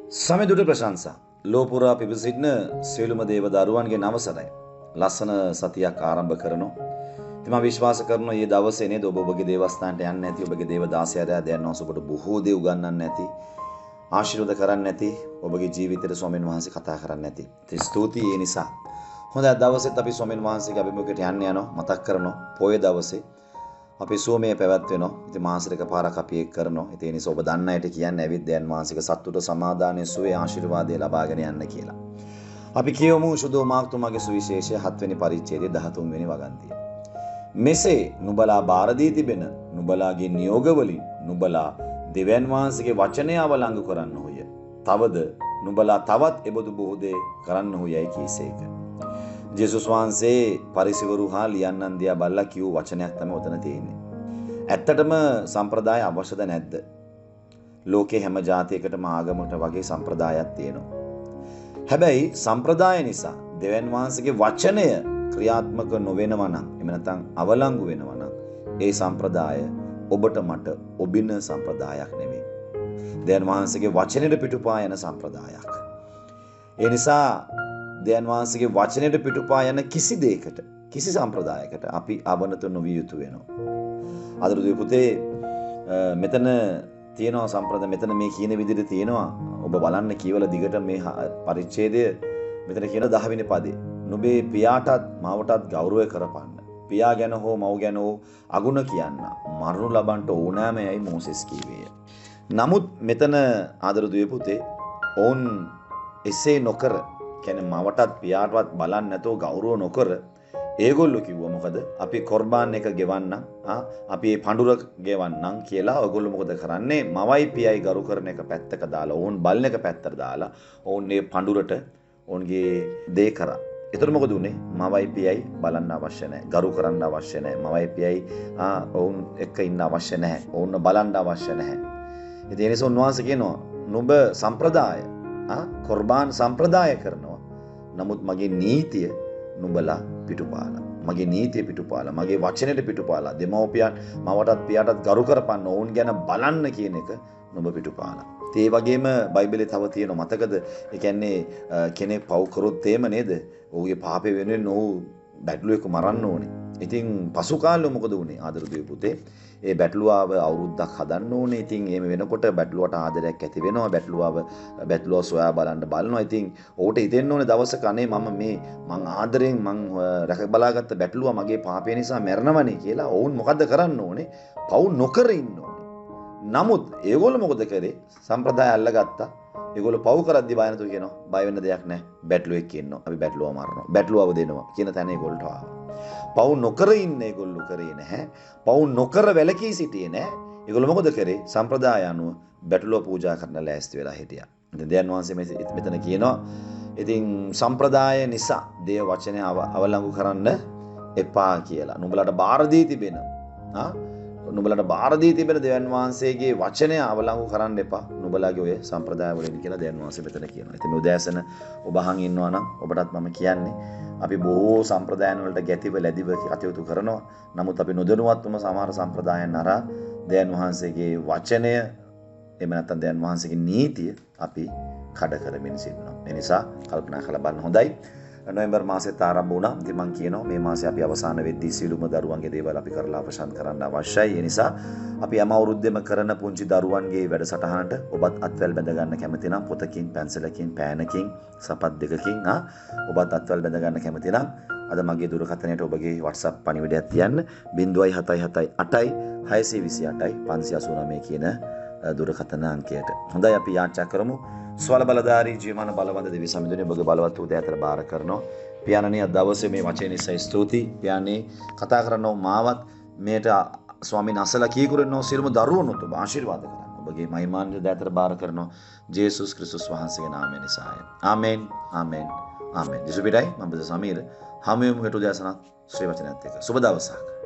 සමෙදුට ප්‍රශංසා ලෝපුරා පිබිසිටින සියලුම දේව දරුවන්ගේ නවසරයි ලස්සන සතියක් ආරම්භ කරනවා. ඉතින් මම විශ්වාස කරනවා මේ දවසේ නේද ඔබ ඔබගේ දේවස්ථානට යන්නේ නැති ඔබගේ දේව දාසයාරයා දැනනවා ඔබට බොහෝ දේ උගන්වන්න නැති ආශිර්වාද කරන්න නැති ඔබගේ ජීවිතේට ස්වාමීන් වහන්සේ කතා කරන්න නැති. ඉතින් ස්තුතියි ඒ නිසා. හොඳයි දවසෙත් අපි ස්වාමීන් වහන්සේගේ අභිමුඛයට යනවා මතක් කරනවා පොයේ දවසේ අපි සෝමයේ පැවැත්වෙනවා. ඉතින් මාසෙක පාරක් අපි ඒක කරනවා. ඉතින් ඒ නිසා ඔබ දන්න අයට කියන්නේ ඇවිත් දැන් මාසික සතුට සමාදානයේ සුවේ ආශිර්වාදය ලබාගෙන යන්න කියලා. අපි කියවමු සුදෝ මාර්තුමාගේ සුවිශේෂය 7 වෙනි පරිච්ඡේදයේ 13 වෙනි වගන්තිය. මෙසේ නුඹලා බාර දී තිබෙන නුඹලාගේ නියෝග වලින් නුඹලා දෙවියන් වහන්සේගේ වචනය අවලංගු කරන්නෝය. තවද නුඹලා තවත් එබඳු බොහෝ දේ කරන්නෝයයි කීසේක. ජේසුස් වහන්සේ පරිසවරු හා ලියන්නන් දිහා බලලා කියූ වචනයක් තමයි උතන තියෙන්නේ. ඇත්තටම සම්ප්‍රදාය අවශ්‍යද නැද්ද? ලෝකේ හැම ජාතියකටම ආගමකට වගේ සම්ප්‍රදායක් තියෙනවා. හැබැයි සම්ප්‍රදාය නිසා දෙවියන් වහන්සේගේ වචනය ක්‍රියාත්මක නොවෙනවා නම් එහෙම නැත්නම් අවලංගු වෙනවා නම් ඒ සම්ප්‍රදාය ඔබට මට ඔබින සම්ප්‍රදායක් නෙමෙයි. දෙවියන් වහන්සේගේ වචනෙට පිටුපා යන සම්ප්‍රදායක්. ඒ නිසා දෙවියන් වහන්සේගේ වචනයට පිටුපා යන කිසි දෙයකට කිසි සම්ප්‍රදායකට අපි අවනත නොවිය යුතු වෙනවා. ආදරණීය පුතේ මෙතන තියෙනවා සම්ප්‍රදාය මෙතන මේ කියන විදිහට තියෙනවා ඔබ බලන්න කියවලා දිගට මේ පරිච්ඡේදය මෙතන කියන 10 වෙනි පදේ. නුඹේ පියාටත් මවටත් ගෞරවය කරපන්න. පියා ගැන හෝ මව් ගැන හෝ අගුණ කියන්න මරණු ලබන්නට ඕනෑමයි මෝසෙස් කීවේය. නමුත් මෙතන ආදරණීය පුතේ ඔවුන් එසේ නොකර කියන්නේ මවටත් පියාටවත් බලන්න නැතෝ ගෞරව නොකර ඒගොල්ලෝ කිව්වා මොකද අපි කොර්බාන් එක ගෙවන්නම් අපි මේ පඬුර ගෙවන්නම් කියලා ඔයගොල්ලෝ මොකද කරන්නේ මවයි පියයි ගරු කරන එක පැත්තක දාලා ඕන් බලන එක පැත්තට දාලා ඕන් මේ පඬුරට ඕන්ගේ දේ කරා. ඒතර මොකද උනේ මවයි පියයි බලන්න අවශ්‍ය නැහැ ගරු කරන්න අවශ්‍ය නැහැ මවයි පියයි ඔවුන් එක්ක ඉන්න අවශ්‍ය නැහැ ඕන්න බලන්න අවශ්‍ය නැහැ. ඉතින් ඒ නිසා උන්වහන්සේ කියනවා නුඹ සම්ප්‍රදාය කොර්බාන් සම්ප්‍රදාය කරනවා. නමුත් මගේ නීතිය නුඹලා පිටුපාලා. මගේ නීතිය පිටුපාලා. මගේ වචනෙට පිටුපාලා. දෙමව්පියන් මවටත් පියාටත් ගරු කරපන්න ඕන් ගැන බලන්න කියන එක නුඹ පිටුපාලා. ඒ වගේම බයිබලේ තව තියෙනවා මතකද? ඒ කියන්නේ කෙනෙක් පව් කරොත් එහෙම නේද? ඔහුගේ පාපේ වෙනුවෙන් ඔහු බැටළුවෙක් මරන්න ඕනේ. ඉතින් පසු කාලෙ මොකද වුනේ ආදරණීය පුතේ? ඒ බැටළුවාව අවුරුද්දක් හදන්න ඕනේ. ඉතින් එහෙම වෙනකොට බැටළුවට ආදරයක් ඇති වෙනවා. බැටළුව සොයා බලනවා. ඉතින් ඔහුට හිතෙන්න ඕනේ දවසක අනේ මං ආදරෙන් මං රැක බලාගත්ත බැටළුවා මගේ පාපය නිසා මැරෙනවනේ කියලා ඔවුන් මොකද්ද කරන්න ඕනේ? පව් නොකර ඉන්න ඕනේ. නමුත් ඒගොල්ලෝ මොකද කරේ? සම්ප්‍රදාය අල්ලගත්තා. ඒගොල්ලෝ පව් කරද්දි බය නැතුව කියනවා බය වෙන්න දෙයක් නැහැ. බැටළුවෙක් ඉන්නවා. අපි බැටළුවා මරනවා. බැටළුවව දෙනවා කියන තැන ඒගොල්ලෝ ආවා. පව් නොකර ඉන්න ඒගොල්ලෝ කරේ නැහැ. පව් නොකර වැළකී සිටියේ නැහැ. ඒගොල්ලෝ මොකද කරේ? සම්ප්‍රදාය අනුව බැටළුව පූජා කරන්න ලෑස්ති වෙලා හිටියා. ඉතින් දෙවියන් වහන්සේ මෙතන කියනවා ඉතින් සම්ප්‍රදාය නිසා දේව වචනය අවලංගු කරන්න එපා කියලා. නුඹලට බාර දී තිබෙන නුඹලට බාර දී තිබෙන දෙවියන් වහන්සේගේ වචනය අවලංගු කරන්න එපා. නුඹලාගේ ඔය සම්ප්‍රදාය වලින් කියලා දෙවියන් වහන්සේ මෙතන කියනවා. ඉතින් මේ උදෑසන ඔබ අහන් ඉන්නවා නම් ඔබටත් මම කියන්නේ අපි බොහෝ සම්ප්‍රදායන් වලට ගැතිව ලැබිව කටයුතු කරනවා. නමුත් අපි නොදැනුවත්වම සමහර සම්ප්‍රදායන් අරා දෙවියන් වහන්සේගේ වචනය එහෙම නැත්නම් දෙවියන් වහන්සේගේ නීතිය අපි කඩ කරමින් සිටිනවා. ඒ නිසා කල්පනා කරලා බලන්න හොඳයි. නොවැම්බර් මාසෙත් ආරම්භ වුණා. ඉතින් මම කියනවා මේ මාසේ අපි අවසාන වෙද්දී සියලුම දරුවන්ගේ දේවල් අපි කරලා අවසන් කරන්න අවශ්‍යයි. ඒ නිසා අපි හැම අවුරුද්දෙම කරන පුංචි දරුවන්ගේ වැඩසටහනට ඔබත් අත්වැල් බැඳ ගන්න කැමති නම් පොතකින්, පැන්සලකින්, පෑනකින්, සපත් දෙකකින් ඔබත් අත්වැල් බැඳ ගන්න කැමති නම් අද මගේ දුරකථනයට ඔබගේ WhatsApp පණිවිඩයක් තියන්න 0778 628 589 කියන දුරකථන අංකයට. හොඳයි අපි යාච්ඡා කරමු. ස්වල බලධාරී ජීවමාන බලවන්ත දෙවි සමිඳුනේ ඔබගේ බලවත් වූ දෑතර බාර කරනවා. පියාණනි අද දවසේ මේ වචනේ නිසා ස්තුතියි. පියාණනි කතා කරනව මාවත් මේට ස්වාමීන් අසලා කීකුරනෝ සියලුම දරුවනුත් ඔබ ආශිර්වාද කරන්න. ඔබගේ මහිමාන්විත දෑතර බාර කරනවා. ජේසුස් ක්‍රිස්තුස් වහන්සේගේ නාමයෙන් නිසාය. ආමෙන්. ආමෙන්. ආමෙන්. දිසුපිටයි මම සමීර. හැමෝම හෙට උදෑසන ශ්‍රී වචනයත් එක්ක. සුබ දවසක්.